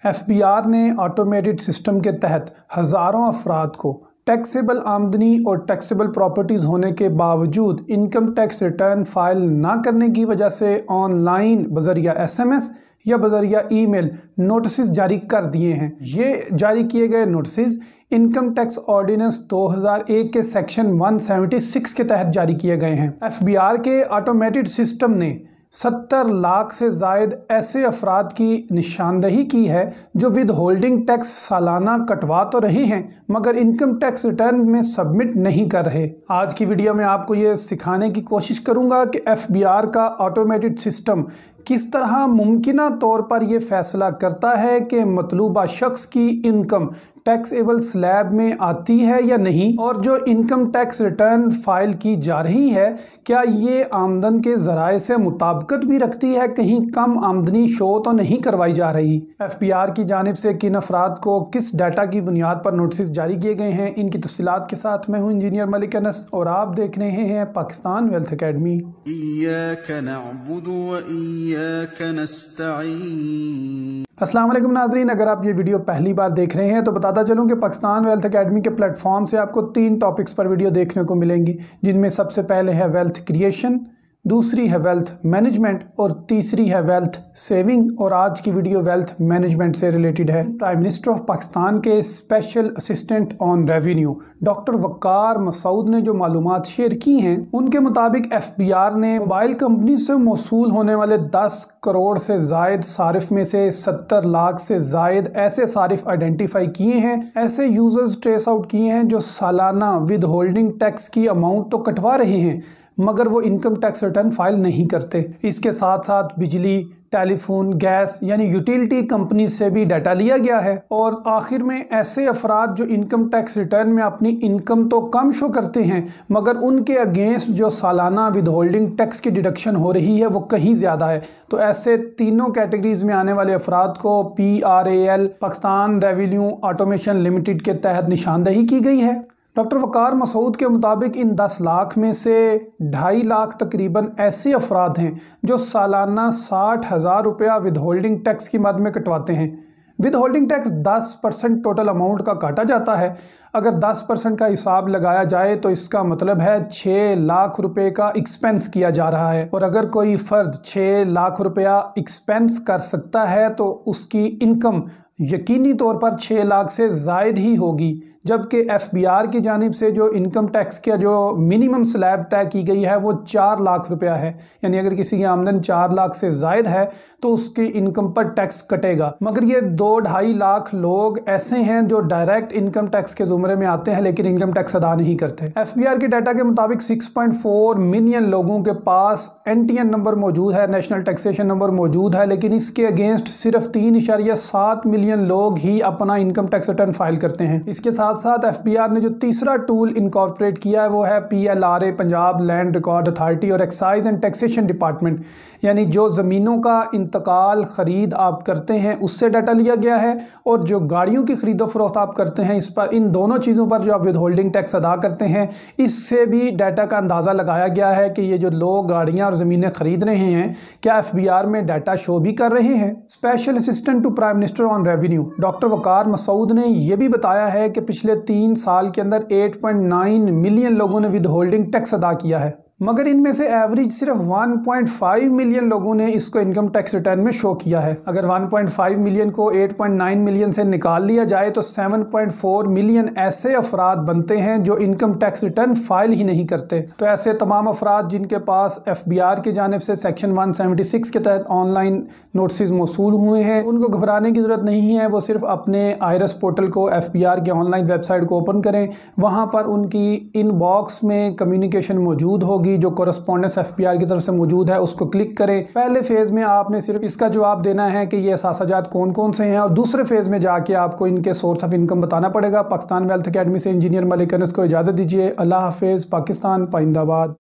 FBR نے automated system کے تحت ہزاروں افراد کو ٹیکسیبل آمدنی اور ٹیکسیبل پراپرٹیز ہونے کے باوجود انکم ٹیکس ریٹرن فائل نہ کرنے کی وجہ سے آن لائن بذریعہ SMS یا بذریعہ ای میل نوٹسز جاری کر دیے ہیں۔ یہ جاری کیے گئے نوٹسز انکم ٹیکس آرڈیننس 2001 کے سیکشن 176 کے تحت جاری کیے گئے ہیں۔ FBR کے آٹومیٹڈ سسٹم نے 70 لاکھ سے زائد ایسے افراد کی نشاندہی کی ہے جو ود ہولڈنگ ٹیکس سالانہ کٹوا تو رہے ہیں مگر انکم ٹیکس ریٹرن میں سبمٹ نہیں کر رہے۔ آج کی ویڈیو میں آپ کو یہ سکھانے کی کوشش کروں گا کہ FBR کا آٹومیٹڈ سسٹم کس طرح ممکنہ طور پر یہ فیصلہ کرتا ہے کہ مطلوبہ شخص کی انکم ٹیکسیبل سلیب میں آتی ہے یا نہیں، اور جو انکم ٹیکس ریٹرن فائل کی جا رہی ہے کیا یہ آمدن کے ذرائع سے مطابقت بھی رکھتی ہے، کہیں کم آمدنی شو تو نہیں کروائی جا رہی۔ FBR کی جانب سے کن افراد کو کس ڈیٹا کی بنیاد پر نوٹسز جاری کیے گئے ہیں، ان کی تفصیلات کے ساتھ میں ہوں انجینئر ملک انس اور آپ دیکھ رہے ہیں پاکستان ویلتھ اکیڈمی۔ ایاک نعبد و ایاک نستعین۔ السلام علیکم ناظرین، اگر آپ یہ ویڈیو پہلی بار دیکھ رہے ہیں تو بتاتا چلوں کہ پاکستان ویلتھ اکیڈمی کے پلیٹ فارم سے آپ کو 3 ٹاپکس پر ویڈیو دیکھنے کو ملیں گی، جن میں سب سے پہلے ہے ویلتھ کریشن، دوسری ہے ویلتھ مینجمنٹ اور تیسری ہے ویلتھ سیونگ، اور آج کی ویڈیو ویلتھ مینجمنٹ سے ریلیٹڈ ہے۔ پرائم منسٹر آف پاکستان کے اسپیشل اسسٹنٹ آن ریونیو ڈاکٹر وقار مسعود نے جو معلومات شیئر کی ہیں ان کے مطابق FBR نے موبائل کمپنی سے موصول ہونے والے 10 کروڑ سے زائد صارف میں سے 70 لاکھ سے زائد ایسے صارف آئیڈینٹیفائی کیے ہیں، ایسے یوزرز ٹریس آؤٹ کیے ہیں جو سالانہ ود ہولڈنگ ٹیکس کی اماؤنٹ تو کٹوا رہے ہیں مگر وہ انکم ٹیکس ریٹرن فائل نہیں کرتے۔ اس کے ساتھ ساتھ بجلی، ٹیلی فون، گیس یعنی یوٹیلٹی کمپنی سے بھی ڈیٹا لیا گیا ہے، اور آخر میں ایسے افراد جو انکم ٹیکس ریٹرن میں اپنی انکم تو کم شو کرتے ہیں مگر ان کے اگینسٹ جو سالانہ ود ہولڈنگ ٹیکس کی ڈیڈکشن ہو رہی ہے وہ کہیں زیادہ ہے۔ تو ایسے تینوں کیٹیگریز میں آنے والے افراد کو PRAL Pakistan revenue automation limited کے تحت نشاندہی کی گئی ہے۔ ڈاکٹر وقار مسعود کے مطابق ان 10 لاکھ میں سے 2.5 لاکھ تقریباً ایسے افراد ہیں جو سالانہ 60,000 روپیہ ود ہولڈنگ ٹیکس کی مد میں کٹواتے ہیں۔ Withholding tax 10% total amount کا کاٹا جاتا ہے۔ اگر 10% کا حساب لگایا جائے تو اس کا مطلب ہے 6 لاکھ روپے کا ایکسپینس کیا جا رہا ہے، اور اگر کوئی فرد 6 لاکھ روپیہ ایکسپینس کر سکتا ہے تو اس کی انکم یقینی طور پر 6 لاکھ سے زائد ہی ہوگی، جبکہ FBR کی جانب سے جو انکم ٹیکس کا جو منیمم سلیب طے کی گئی ہے وہ 4 لاکھ روپیہ ہے، یعنی اگر کسی کی آمدن 4 لاکھ سے زائد ہے تو اس کی انکم پر ٹیکس کٹے گا۔ مگر یہ 2.5 لاکھ لوگ ایسے ہیں جو ڈائریکٹ انکم ٹیکس کے زمرے میں آتے ہیں لیکن انکم ٹیکس ادا نہیں کرتے۔ FBR کے ڈیٹا کے مطابق 6.4 ملین لوگوں کے پاس NTN نمبر موجود ہے، نیشنل ٹیکسیشن نمبر موجود ہے، لیکن اس کے اگینسٹ صرف 3.7 ملین لوگ ہی اپنا انکم ٹیکس ریٹرن فائل کرتے ہیں۔ اس کے ساتھ ساتھ FBR نے جو تیسرا ٹول انکارپوریٹ کیا ہے وہ ہے PLRA Punjab land record authority اور ایکسائز اینڈ ٹیکسیشن ڈپارٹمنٹ، یعنی جو زمینوں کا انتقال خرید آپ کرتے ہیں اس سے ڈیٹا لیا گیا ہے، اور جو گاڑیوں کی خرید و فروخت آپ کرتے ہیں اس پر، ان دونوں چیزوں پر جو آپ ود ہولڈنگ ٹیکس ادا کرتے ہیں اس سے بھی ڈیٹا کا اندازہ لگایا گیا ہے کہ یہ جو لوگ گاڑیاں اور زمینیں خرید رہے ہیں کیا FBR میں ڈیٹا شو بھی کر رہے ہیں۔ Special assistant to prime minister on revenue doctor Waqar Masood نے یہ بھی بتایا ہے کہ پچھلے 3 سال کے اندر 8.9 ملین لوگوں نے ود ہولڈنگ ٹیکس ادا کیا ہے، مگر ان میں سے ایوریج صرف 1.5 ملین لوگوں نے اس کو انکم ٹیکس ریٹرن میں شو کیا ہے۔ اگر 1.5 ملین کو 8.9 ملین سے نکال لیا جائے تو 7.4 ملین ایسے افراد بنتے ہیں جو انکم ٹیکس ریٹرن فائل ہی نہیں کرتے۔ تو ایسے تمام افراد جن کے پاس FBR کی جانب سے سیکشن 176 کے تحت آن لائن نوٹسز موصول ہوئے ہیں ان کو گھبرانے کی ضرورت نہیں ہے، وہ صرف اپنے IRS پورٹل کو FBR کے آن لائن ویب سائٹ کو اوپن کریں، وہاں پر ان کی ان باکس میں کمیونیکیشن موجود ہوگی جو کورسپونڈنس FBR کی طرف سے موجود ہے، اس کو کلک کریں۔ پہلے فیز میں آپ نے صرف اس کا جواب دینا ہے کہ یہ اثاثہ جات کون کون سے ہیں، اور دوسرے فیز میں جا کے آپ کو ان کے سورس آف انکم بتانا پڑے گا۔ پاکستان ویلتھ اکیڈمی سے انجینئر ملک انس کو اجازت دیجیے۔ اللہ حافظ۔ پاکستان پائندہ باد۔